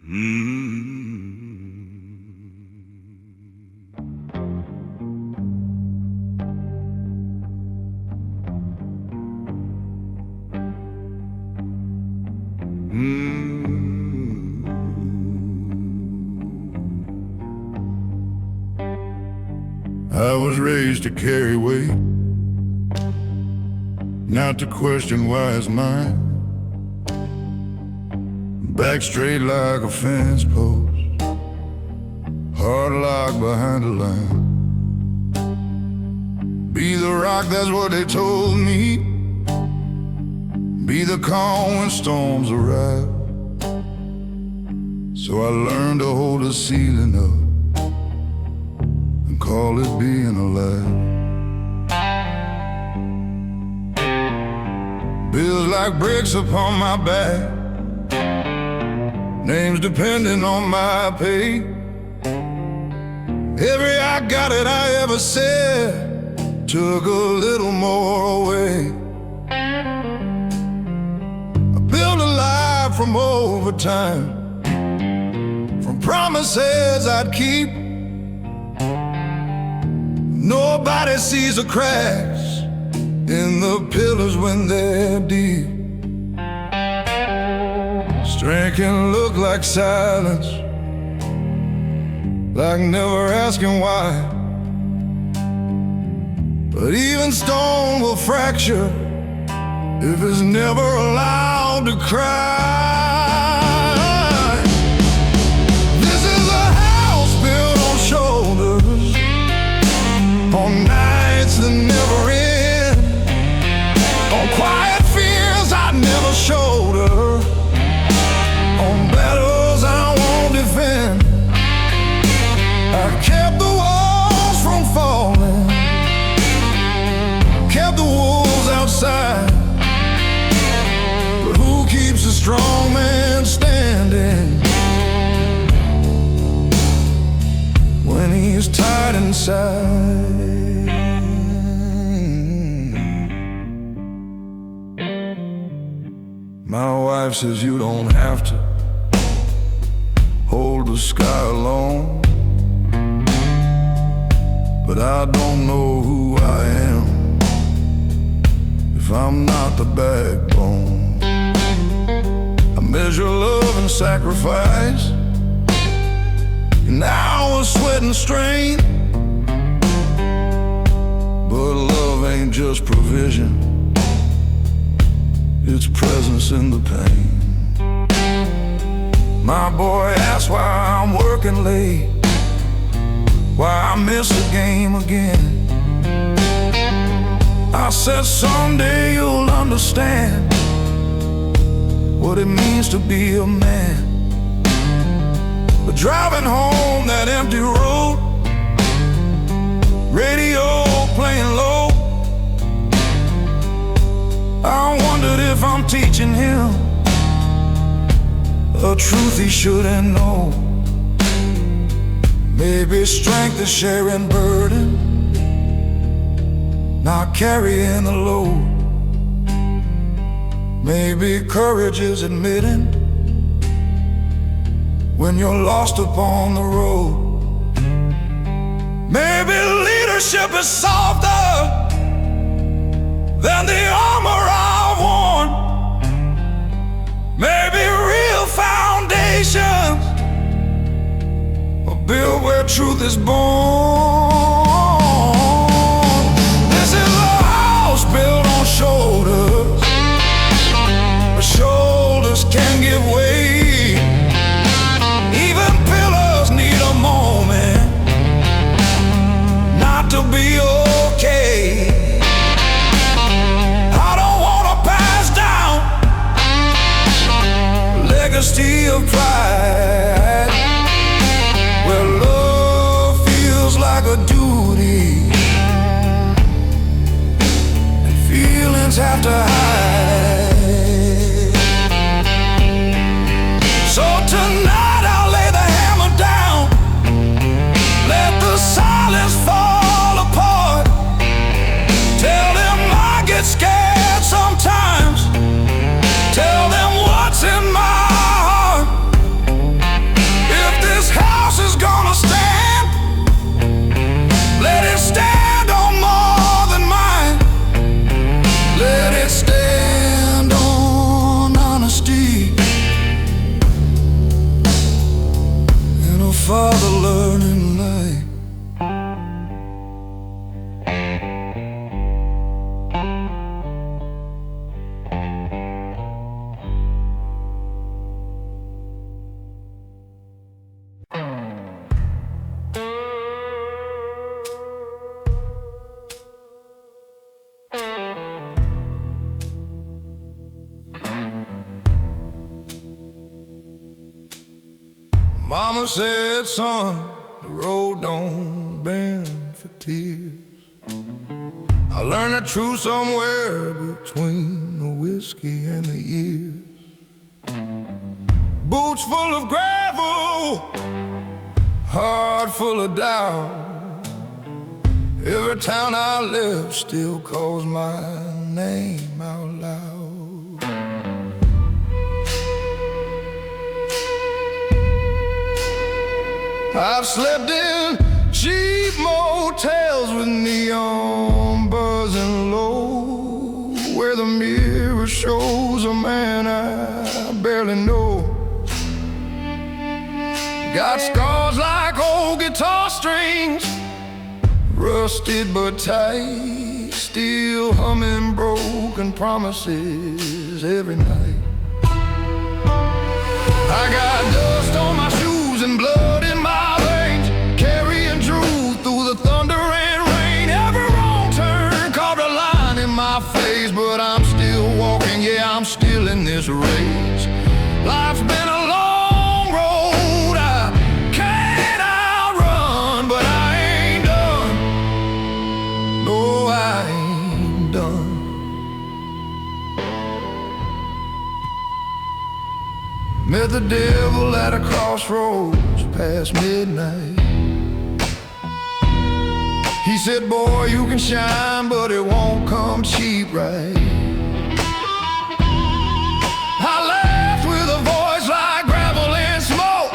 I was raised to carry weight, not to question why it's mine. Back straight like a fence post, hard locked behind the line. Be the rock, that's what they told me. Be the calm when storms arrive. So I learned to hold the ceiling up and call it being alive. Bills like bricks upon my back, names depending on my pay. Every I got it I ever said took a little more away. I built a life from overtime, from promises I'd keep. Nobody sees the cracks in the pillars when they're deep. Strength can look like silence, like never asking why. But even stone will fracture if it's never allowed to cry. This is a house built on shoulders, on nights that never end, on quiet fears I never showed her, on battles I won't defend. I kept the walls from falling, kept the wolves outside. But who keeps a strong man standing when he's tied inside? My wife says you don't have to hold the sky alone, but I don't know who I am if I'm not the backbone. I measure love and sacrifice, an hour's sweat and strain. But love ain't just provision, it's presence in the pain. My boy asks why I'm working late, why I miss the game again. I said someday you'll understand what it means to be a man. But driving home that empty road, radio playing low, I wondered if I'm teaching him a truth he shouldn't know. Maybe strength is sharing burden, not carrying the load. Maybe courage is admitting when you're lost upon the road. Maybe leadership is softer than the armor I've worn. Maybe real foundations are built where truth is born. This is a house built on shoulders, but shoulders can give way. Even pillars need a moment not to be okay. Legacy of pride, where love feels like a duty and feelings have to hide. So tonight I'll lay the hammer down, let the silence fall apart. Tell them I get scared sometimes, tell them what's in my heart. father learning life. Mama said, son, the road don't bend for tears. I learned the truth somewhere between the whiskey and the years. Boots full of gravel, heart full of doubt. Every town I left still calls my name out loud. I've slept in cheap motels with neon buzzing low, where the mirror shows a man I barely know. Got scars like old guitar strings, rusted but tight, still humming broken promises every night. I got dust on my shoes and blood in my veins, carrying truth through the thunder and rain. Every wrong turn carved a line in my face, but I'm still walking, yeah, I'm still in this race. Life's been a long road I can't outrun, but I ain't done. No, I ain't done. Met the devil at a crossroads past midnight. He said, boy, you can shine, but it won't come cheap, right? I laughed with a voice like gravel and smoke.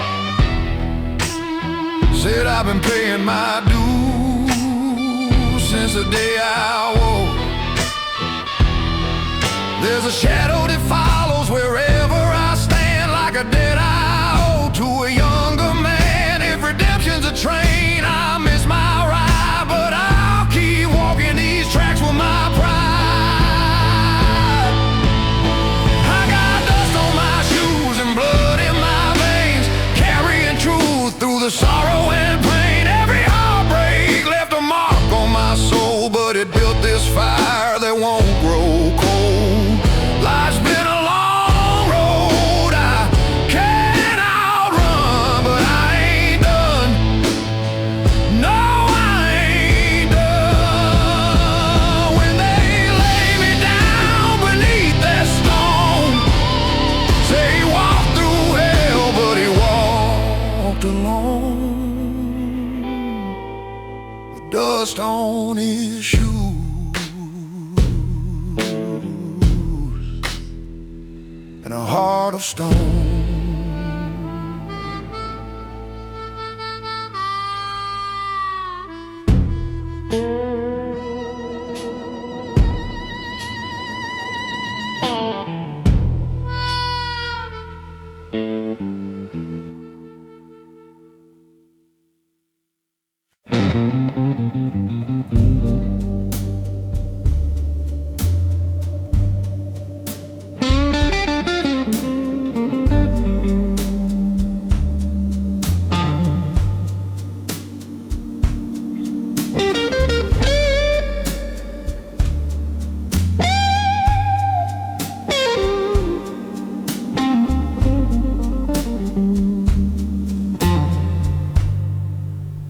Said, I've been paying my dues since the day I woke. There's a shadow that follows wherever I stand, like a debt I owe to a younger man. If redemption's a train, I miss my ride, but I'll keep walking these tracks with my pride. I got dust on my shoes and blood in my veins, carrying truth through the sorrow and pain. Every heartbreak left a mark on my soul, but it built this fire that won't grow cold. Life's been a long road I can't outrun, but I ain't done. No, I ain't done. When they lay me down beneath that stone, say he walked through hell, but he walked alone, with dust on his shoes and a heart of stone.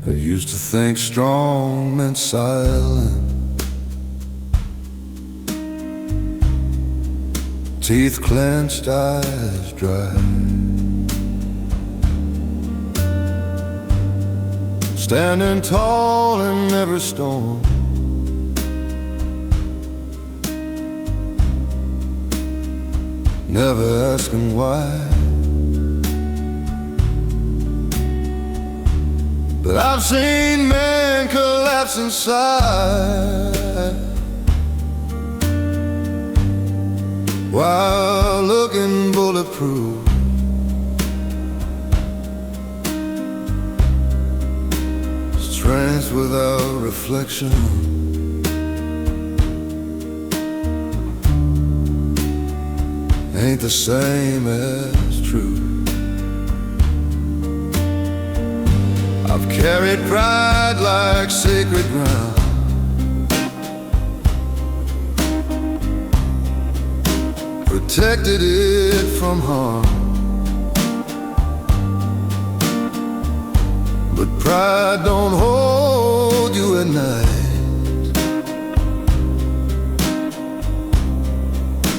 I used to think strong meant silent, teeth clenched, eyes dry, standing tall in every storm, never asking why. But I've seen men collapse inside while looking bulletproof. Facts without reflection ain't the same as truth. I've carried pride like sacred ground, protected it from harm. But pride don't hold you at night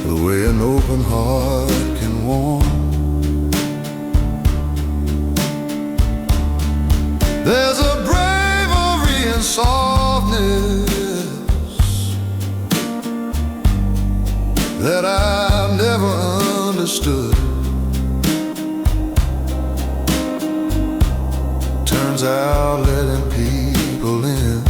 the way an open heart can warm. There's a bravery and softness that I've never understood. Turns out letting people in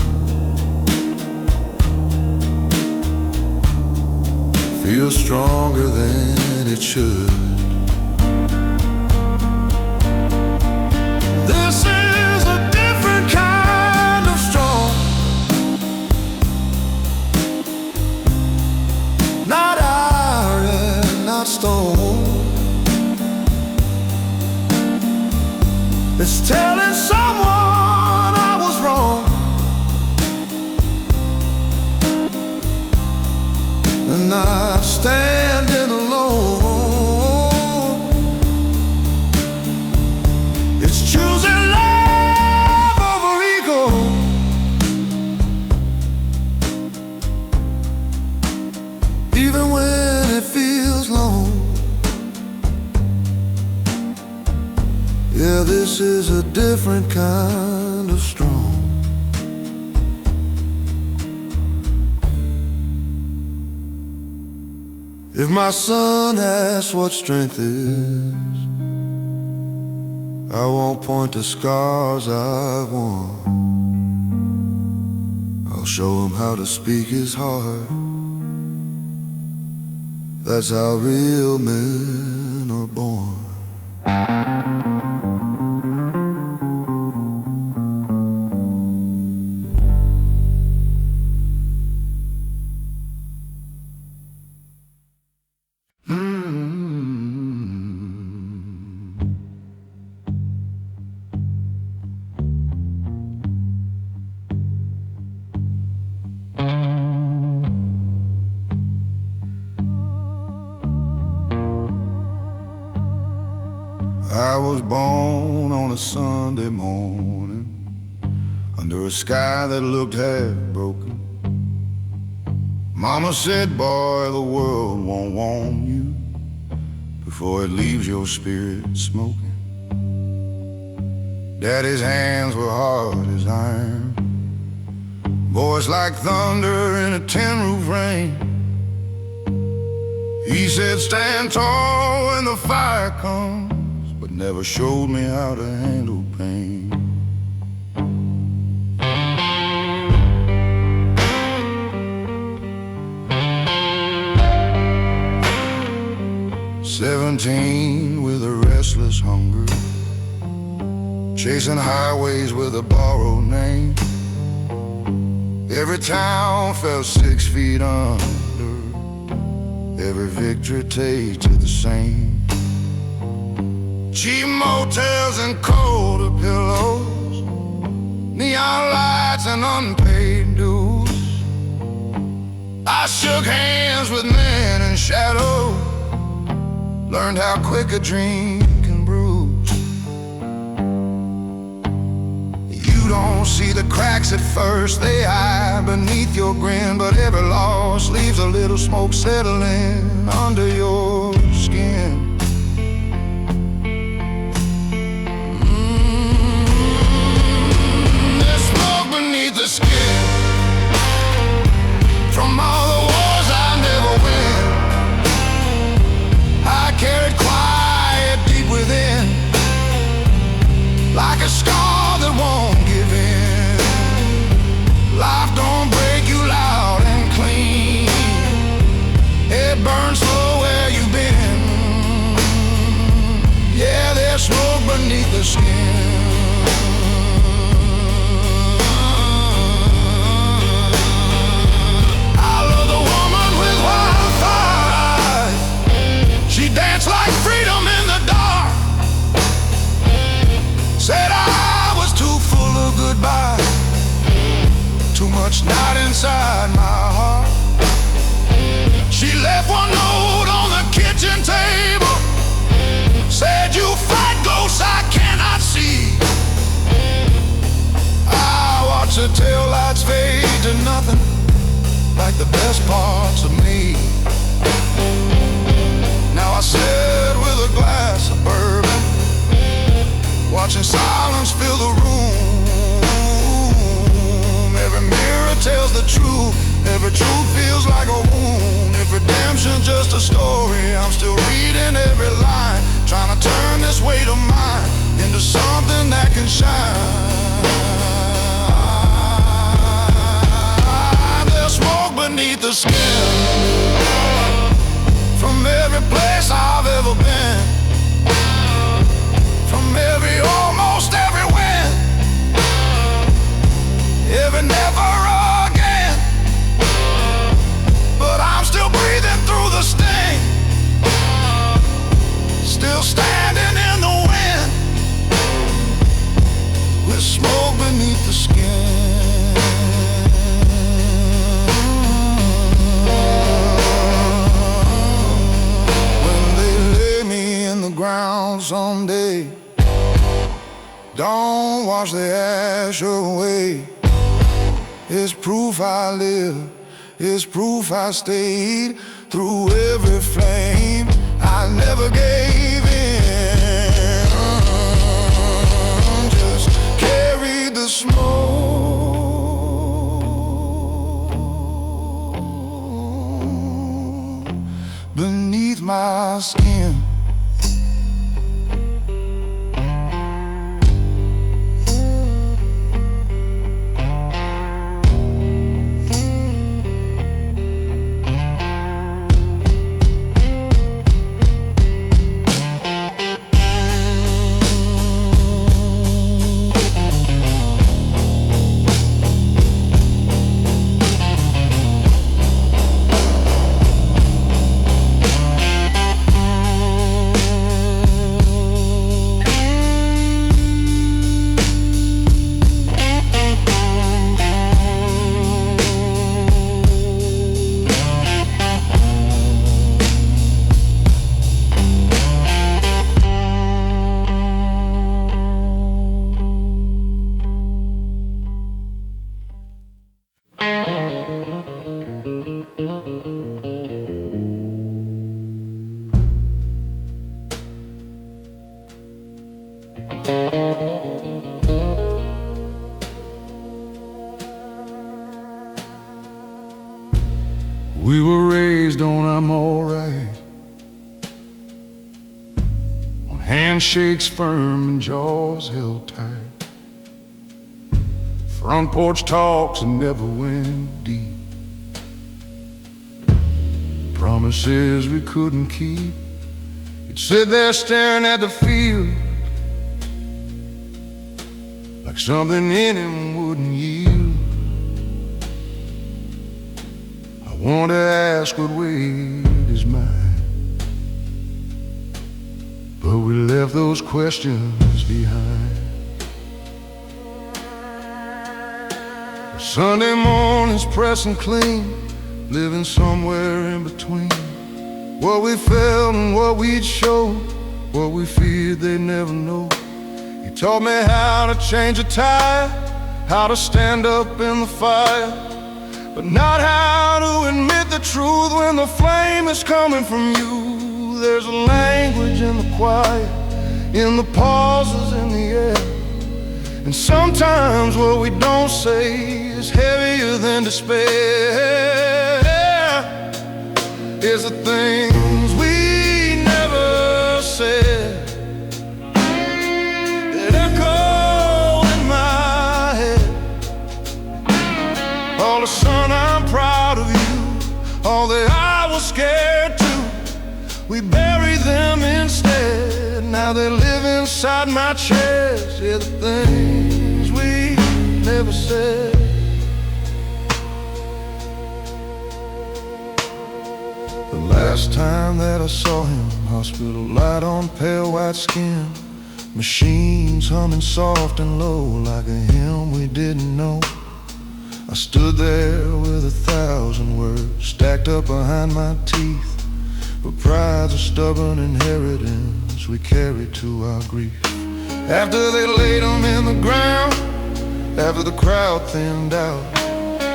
feels stronger than it should. This is a different kind of strong, not iron, not stone. It's telling someone I was wrong, and not standing alone. It's choosing love over ego, even when it feels long. Yeah, this is a different kind of strong. If my son asks what strength is, I won't point to scars I've won. I'll show him how to speak his heart. That's how real men are born. I was born on a Sunday morning under a sky that looked half broken. Mama said, boy, the world won't warm you before it leaves your spirit smoking. Daddy's hands were hard as iron, voice like thunder in a tin-roof rain. He said, stand tall when the fire comes, but never showed me how to handle pain. 17 with a restless hunger, chasing highways with a borrowed name. Every town felt 6 feet under, every victory tasted the same. Cheap motels and colder pillows, neon lights and unpaid dues. I shook hands with men in shadow, learned how quick a dream can bruise. You don't see the cracks at first, they hide beneath your grin, but every loss leaves a little smoke settling under your skin. There's smoke beneath the skin from all the wars I never win. I carried quiet deep within, like a scar that won't give in. Life don't break you loud and clean, it burns slow where you've been. Yeah, there's smoke beneath the skin. watching silence fill the room. Every mirror tells the truth, every truth feels like a wound. If redemption's just a story, I'm still reading every line, trying to turn this weight of mine into something that can shine. There's smoke beneath the skin, from every place I've ever been, from almost every win, every never again. But I'm still breathing through the sting, still standing in the wind, with smoke beneath the skin. When they lay me in the ground someday, don't wash the ash away. It's proof I live, it's proof I stayed through every flame. I never gave in, just carried the smoke beneath my skin. We were raised on I'm alright, on handshakes firm and jaws held tight, front porch talks that never went deep, promises we couldn't keep. You'd sit there staring at the field like something in him wouldn't yield. I want to ask what weight is mine, but we left those questions behind. Sunday mornings pressing clean, living somewhere in between what we felt and what we'd show, what we feared they'd never know. He taught me how to change a tire, how to stand up in the fire, but not how to admit the truth when the flame is coming from you. There's a language in the quiet, in the pauses in the air, and sometimes what we don't say is heavier than despair. Is the things we never said that echo in my head. All of a sudden I'm proud of you, all that I was scared to, we bury them instead. Now they live inside my chest. Yeah, the things we never said. The last time that I saw him, hospital light on pale white skin, machines humming soft and low like a hymn we didn't know. I stood there with 1,000 words stacked up behind my teeth, but pride's a stubborn inheritance we carry to our grief. After they laid him in the ground, after the crowd thinned out,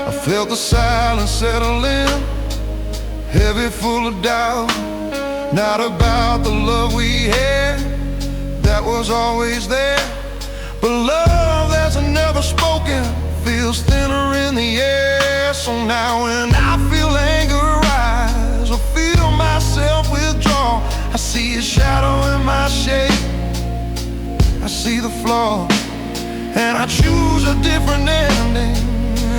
I felt the silence settle in, heavy, full of doubt. Not about the love we had that was always there, but love that's never spoken feels thinner in the air. So now when I feel anger rise or feel myself withdraw, I see a shadow in my shape, I see the flaw, and I choose a different ending,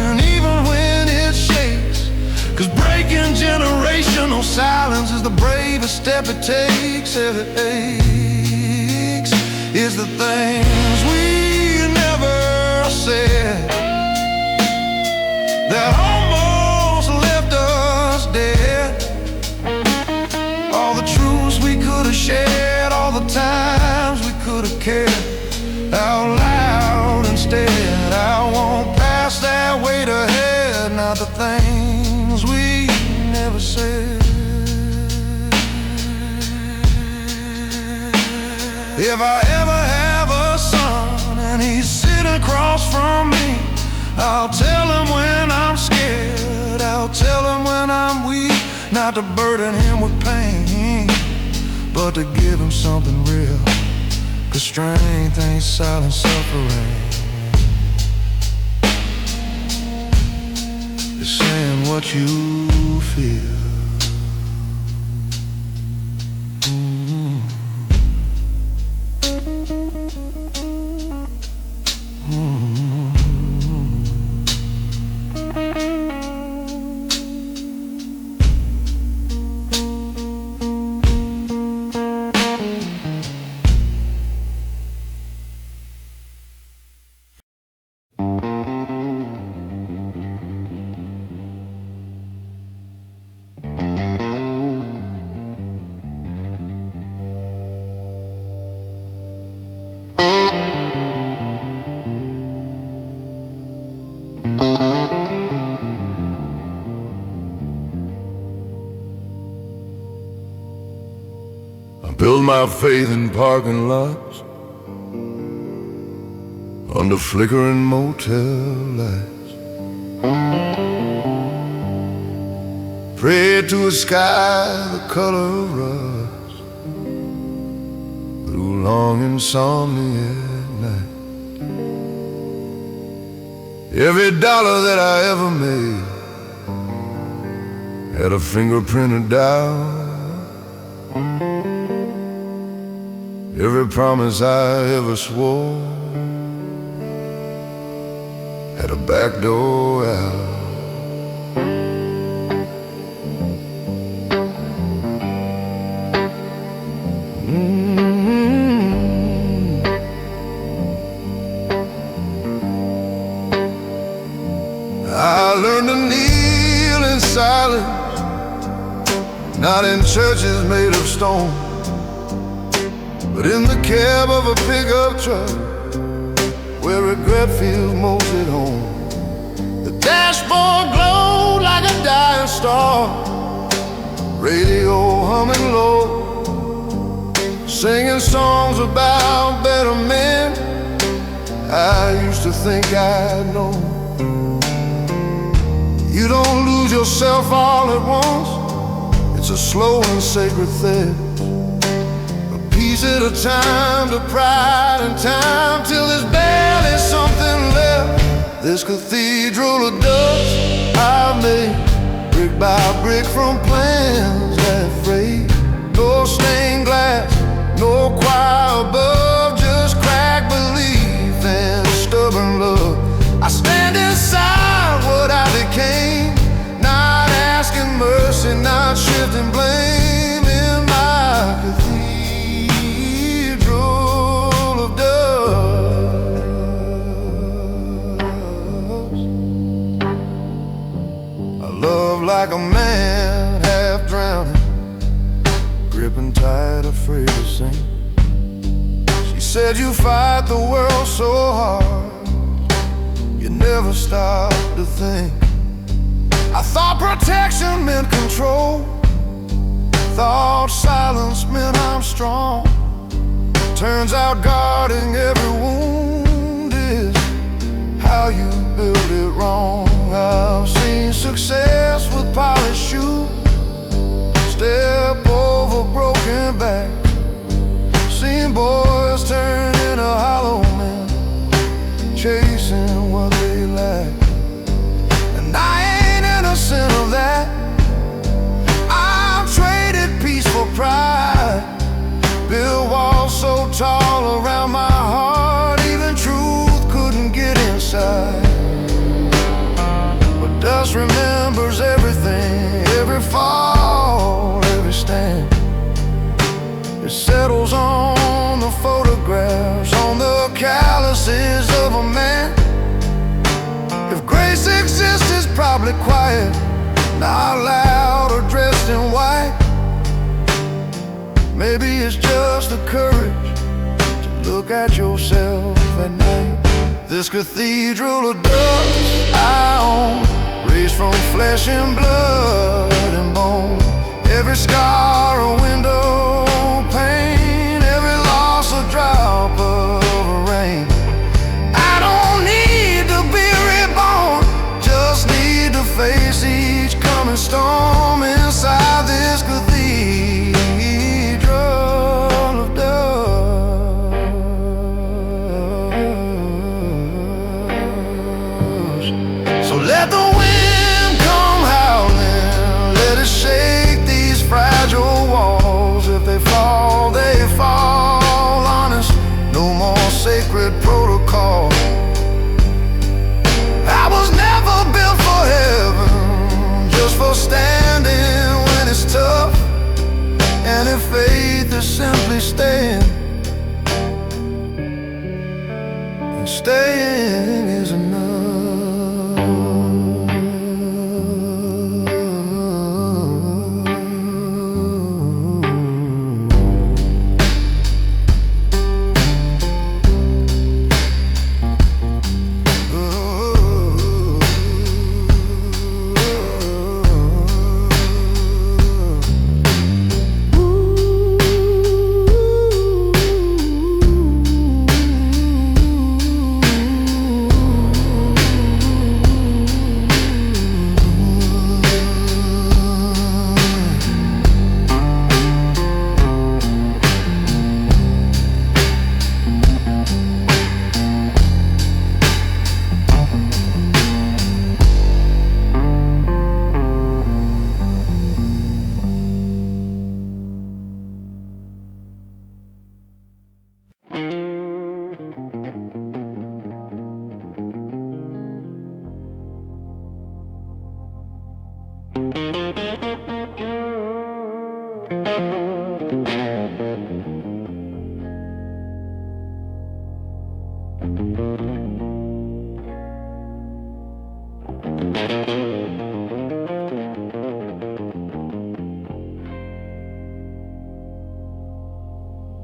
and even when it shakes. 'Cause breaking generational silence is the bravest step it takes. If it aches, is the things we never said that almost left us dead. All the truths we could have shared, all the times we could have cared out loud instead. I won't pass that weight ahead, not the things we never said. If I ever have a son and he's sitting across from me, I'll tell him when I'm scared, I'll tell him when I'm weak, not to burden him with pain, but to give him something real. 'Cause strength ain't silent suffering, it's saying what you feel. Build my faith in parking lots, under flickering motel lights. Pray to a sky the color of rust, through long insomnia at night. Every dollar that I ever made had a fingerprinted down. Every promise I ever swore had a back door out. I learned to kneel in silence, not in churches made of stone, but in the cab of a pickup truck, where regret feels most at home. The dashboard glowed like a dying star, radio humming low, singing songs about better men I used to think I'd known. You don't lose yourself all at once, it's a slow and sacred thread, piece at a time, to pride and time, till there's barely something left. This cathedral of dust I've made, brick by brick, from plans that frayed. No stained glass, no choir above, just cracked belief and stubborn love. I stand inside what I became, not asking mercy, not shifting blame in my cathedral of dust. I love like a man half drowning, gripping tight, afraid to sink. She said you fight the world so hard, you never stop to think. I thought protection meant control, thought silence meant I'm strong. Turns out guarding every wound is how you build it wrong. I've seen success with polished shoes step over broken back, seen boys turn into hollow men remembers everything, every fall, every stand. It settles on the photographs, on the calluses of a man. If grace exists, it's probably quiet, not loud or dressed in white. Maybe it's just the courage to look at yourself at night. This cathedral of dust I own, raised from flesh and blood and bone. Every scar a window pane, every loss a drop of rain. I don't need to be reborn, just need to face each coming storm inside this cathedral of dust. So let the wind come howling, let it shake these fragile walls. If they fall, they fall honest. No more sacred protocol. I was never built for heaven, just for standing when it's tough. And if faith is simply staying, and staying is enough.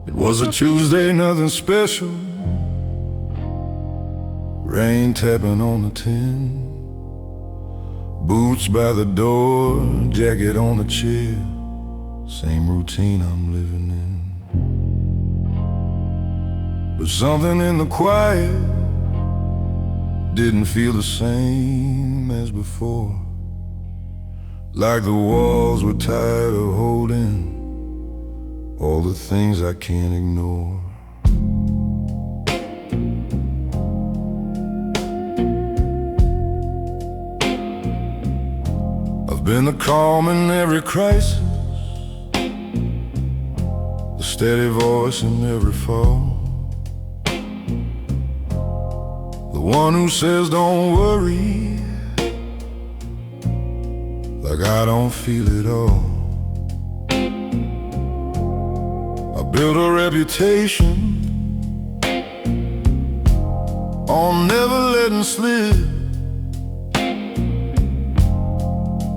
It was a Tuesday, nothing special. Rain tapping on the tin. Boots by the door, jacket on the chair. Same routine I'm living in. But something in the quiet didn't feel the same as before. Like the walls were tired of holding all the things I can't ignore. I've been the calm in every crisis, the steady voice in every fall, the one who says don't worry, like I don't feel it all. Built a reputation on never letting slip,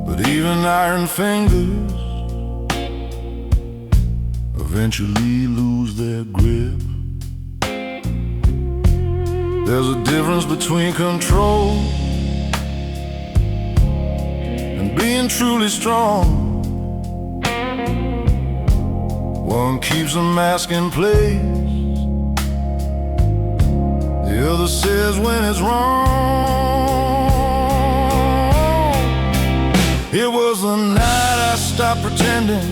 but even iron fingers eventually lose their grip. There's a difference between control and being truly strong. One keeps a mask in place, the other says when it's wrong. It was the night I stopped pretending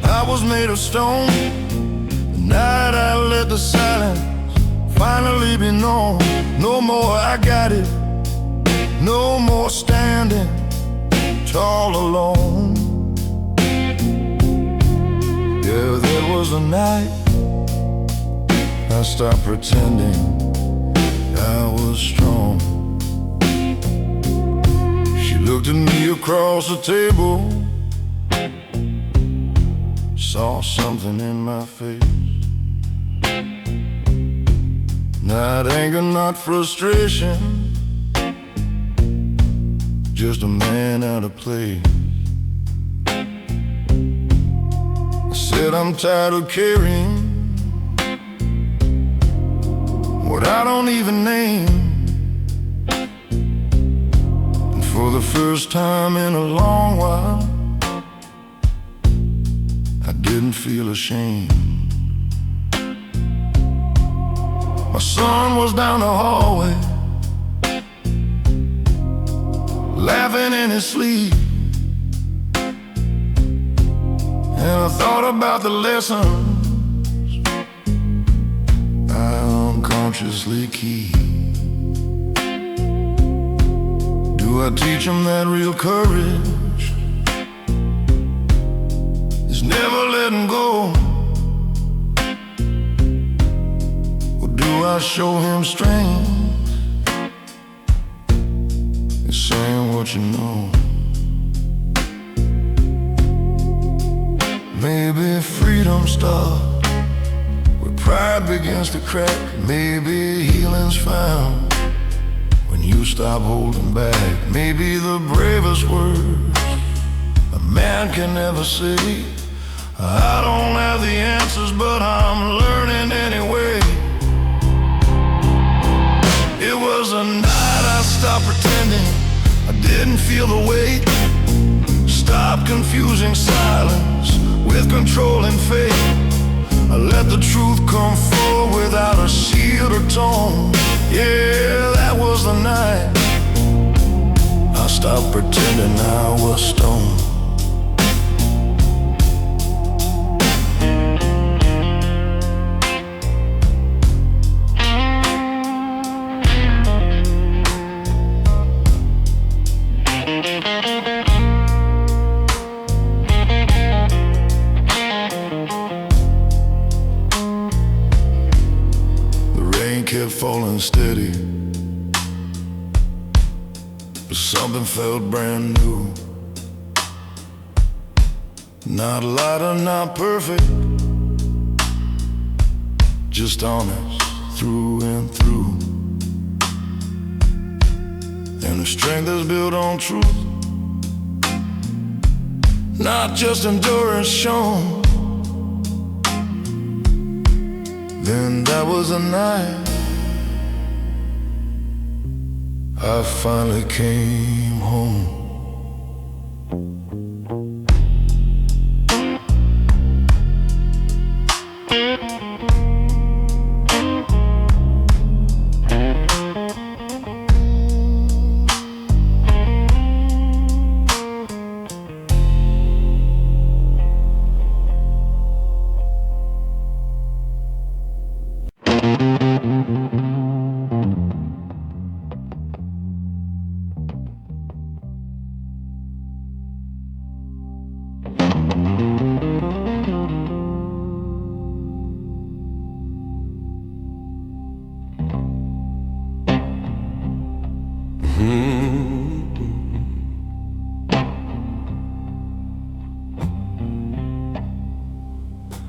I was made of stone, the night I let the silence finally be known. No more I got it, no more standing tall alone. Yeah, there was a night I stopped pretending I was strong. She looked looked at me across the table, saw something in my face. Not anger, not frustration, just a man out of place. I said, I'm tired of carrying what I don't even name. And for the first time in a long while, I didn't feel ashamed. My son was down the hallway, laughing in his sleep, and I thought about the lessons I unconsciously keep. Do I teach him that real courage is never letting go? Or do I show him strength and saying what you know? Maybe freedom starts where pride begins to crack. Maybe healing's found when you stop holding back. Maybe the bravest words a man can ever say. I don't have the answers, but I'm learning anyway. It was a night I stopped pretending I didn't feel the weight. Stop confusing silence with control and faith. I let the truth come forward without a shield or tone. Yeah, that was the night I stopped pretending I was stoned. Kept falling steady, but something felt brand new. Not lighter, not perfect, just honest through and through. And the strength that's built on truth, not just endurance shown. Then that was the night I finally came home.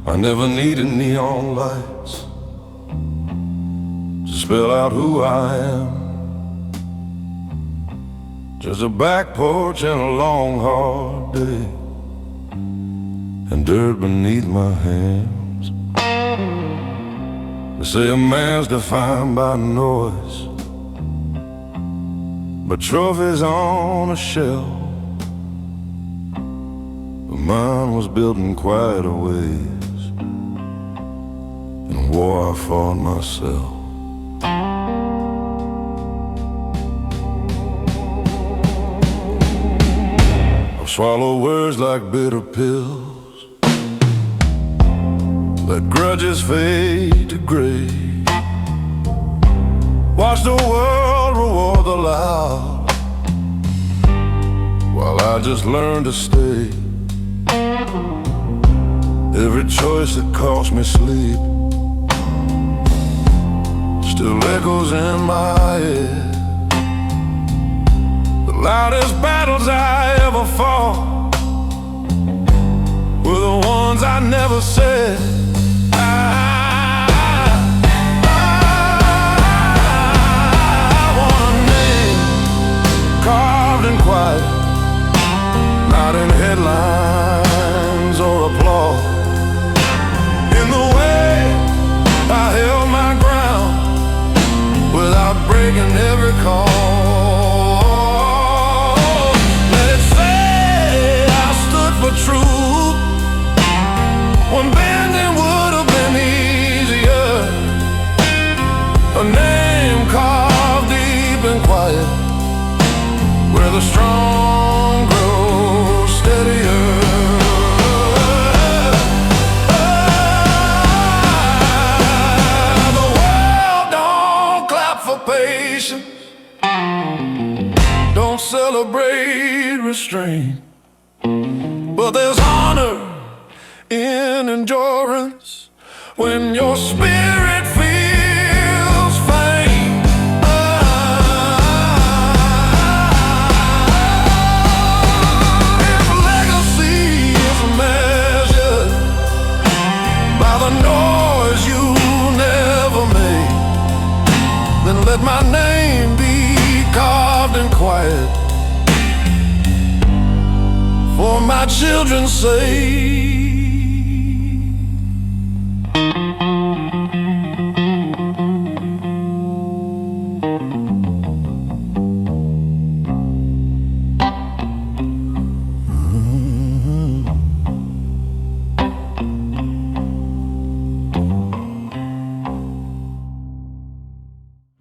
I never needed neon lights to spell out who I am. Just a back porch and a long hard day, and dirt beneath my hands. They say a man's defined by noise, but trophies on a shelf. But mine was built in quieter ways, in war I fought myself. I've swallowed words like bitter pills, let grudges fade to gray, watch the world reward the loud, while I just learned to stay. Every choice that cost me sleep still echoes in my head. The loudest battles I ever fought were the ones I never said. I want a name carved in quiet, not in headlines or applause. In the way I held my ground without breaking every call. Let it say I stood for truth when bending would have been easier. A name carved deep and quiet, where the strong grow steadier. The world don't clap for patience, don't celebrate restraint, but there's honor in endurance when your spirit feels faint. If legacy is measured by the noise you never made, then let my name be carved in quiet for my children's sake.